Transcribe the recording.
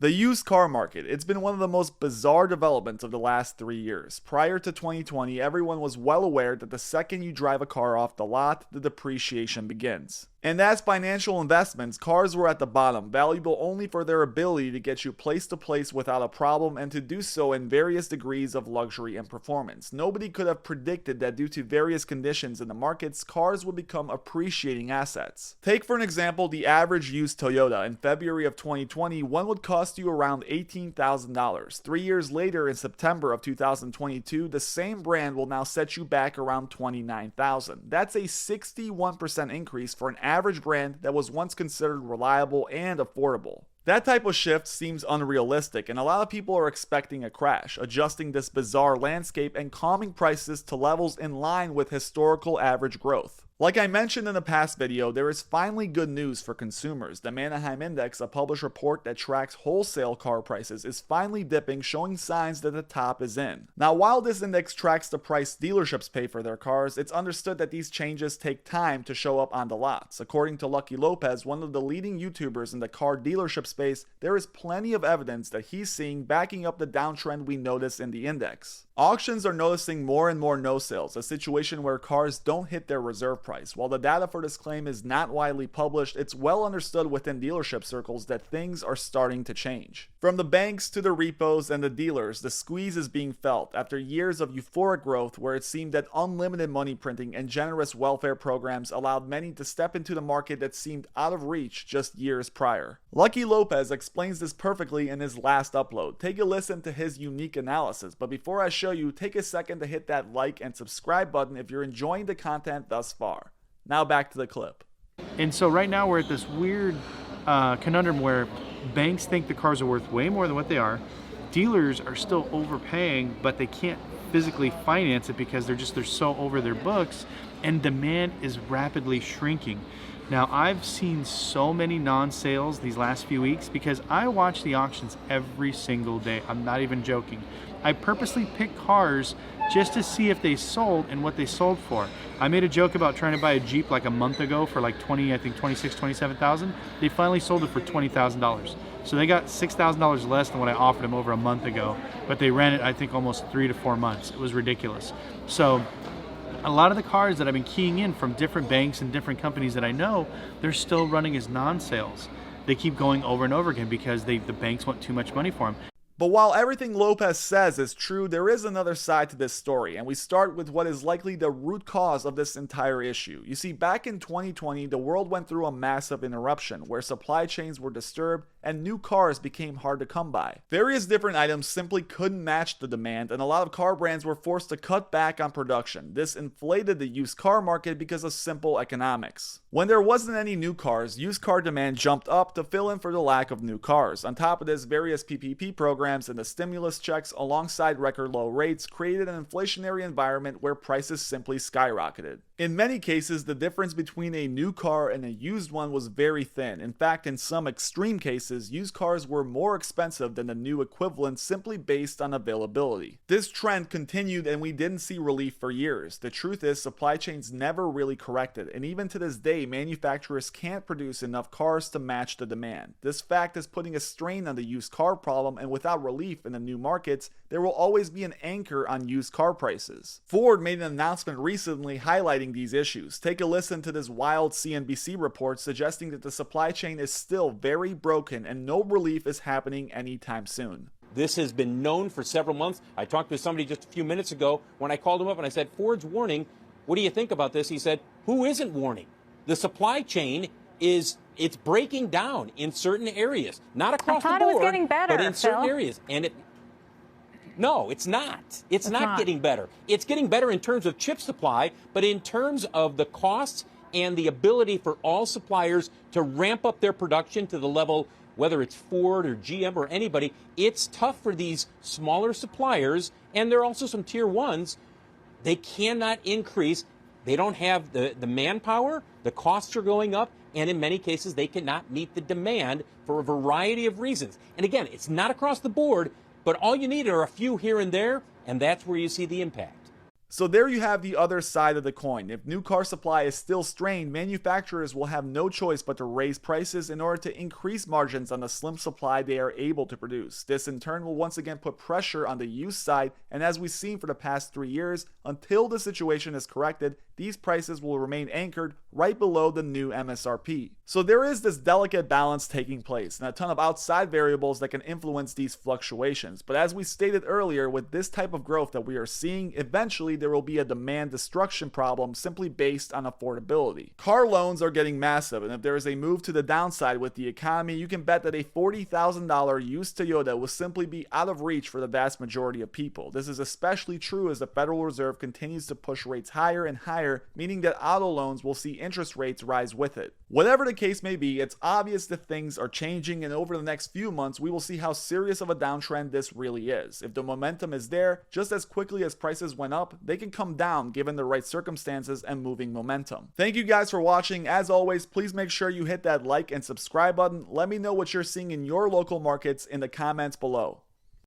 The used car market. It's been one of the most bizarre developments of the last 3 years. Prior to 2020, everyone was well aware that the second you drive a car off the lot, the depreciation begins. And as financial investments, cars were at the bottom, valuable only for their ability to get you place to place without a problem and to do so in various degrees of luxury and performance. Nobody could have predicted that due to various conditions in the markets, cars would become appreciating assets. Take for an example the average used Toyota. In February of 2020, one would cost you around $18,000. 3 years later, in September of 2022, the same brand will now set you back around $29,000. That's a 61% increase for an average brand that was once considered reliable and affordable. That type of shift seems unrealistic, and a lot of people are expecting a crash, adjusting this bizarre landscape and calming prices to levels in line with historical average growth. Like I mentioned in the past video, there is finally good news for consumers. The Manheim Index, a published report that tracks wholesale car prices, is finally dipping, showing signs that the top is in. Now, while this index tracks the price dealerships pay for their cars, it's understood that these changes take time to show up on the lots. According to Lopez, one of the leading YouTubers in the car dealership space, there is plenty of evidence that he's seeing backing up the downtrend we notice in the index. Auctions are noticing more and more no sales, a situation where cars don't hit their reserve price. While the data for this claim is not widely published, it's well understood within dealership circles that things are starting to change. From the banks to the repos and the dealers, the squeeze is being felt after years of euphoric growth where it seemed that unlimited money printing and generous welfare programs allowed many to step into the market that seemed out of reach just years prior. Lopez explains this perfectly in his last upload. Take a listen to his unique analysis, but before I show you, take a second to hit that like and subscribe button if you're enjoying the content thus far. Now back to the clip. And so right now we're at this weird conundrum where banks think the cars are worth way more than what they are. Dealers are still overpaying, but they can't physically finance it because they're so over their books, and demand is rapidly shrinking. Now, I've seen so many non-sales these last few weeks because I watch the auctions every single day. I'm not even joking. I purposely pick cars just to see if they sold and what they sold for. I made a joke about trying to buy a Jeep like a month ago for like 27,000. They finally sold it for $20,000. So they got $6,000 less than what I offered them over a month ago, but they ran it, I think, almost 3 to 4 months. It was ridiculous. So a lot of the cars that I've been keying in from different banks and different companies that I know, they're still running as non-sales. They keep going over and over again because the banks want too much money for them. But while everything Lopez says is true, there is another side to this story, and we start with what is likely the root cause of this entire issue. You see, back in 2020, the world went through a massive interruption where supply chains were disturbed and new cars became hard to come by. Various different items simply couldn't match the demand, and a lot of car brands were forced to cut back on production. This inflated the used car market because of simple economics. When there wasn't any new cars, used car demand jumped up to fill in for the lack of new cars. On top of this, various PPP programs and the stimulus checks alongside record low rates created an inflationary environment where prices simply skyrocketed. In many cases, the difference between a new car and a used one was very thin. In fact, in some extreme cases, used cars were more expensive than the new equivalent simply based on availability. This trend continued and we didn't see relief for years. The truth is, supply chains never really corrected, and even to this day, manufacturers can't produce enough cars to match the demand. This fact is putting a strain on the used car problem, and without relief in the new markets, there will always be an anchor on used car prices. Ford made an announcement recently highlighting these issues. Take a listen to this wild CNBC report suggesting that the supply chain is still very broken and no relief is happening anytime soon. This has been known for several months. I talked to somebody just a few minutes ago when I called him up and I said, Ford's warning, what do you think about this? He said, who isn't warning? The supply chain it's breaking down in certain areas, not across the board, it was getting better, but in certain areas. And no, it's not. It's not getting better. It's getting better in terms of chip supply, but in terms of the costs and the ability for all suppliers to ramp up their production to the level, whether it's Ford or GM or anybody, it's tough for these smaller suppliers, and there are also some tier ones. They cannot increase. They don't have the manpower. The costs are going up, and in many cases, they cannot meet the demand for a variety of reasons. And again, it's not across the board, but all you need are a few here and there, and that's where you see the impact. So there you have the other side of the coin. If new car supply is still strained, manufacturers will have no choice but to raise prices in order to increase margins on the slim supply they are able to produce. This in turn will once again put pressure on the used side, and as we've seen for the past 3 years, until the situation is corrected, these prices will remain anchored right below the new MSRP. So there is this delicate balance taking place, and a ton of outside variables that can influence these fluctuations. But as we stated earlier, with this type of growth that we are seeing, eventually there will be a demand destruction problem simply based on affordability. Car loans are getting massive, and if there is a move to the downside with the economy, you can bet that a $40,000 used Toyota will simply be out of reach for the vast majority of people. This is especially true as the Federal Reserve continues to push rates higher and higher, meaning that auto loans will see interest rates rise with it. Whatever the case may be, it's obvious that things are changing, and over the next few months, we will see how serious of a downtrend this really is. If the momentum is there, just as quickly as prices went up, they can come down given the right circumstances and moving momentum. Thank you guys for watching. As always, please make sure you hit that like and subscribe button. Let me know what you're seeing in your local markets in the comments below.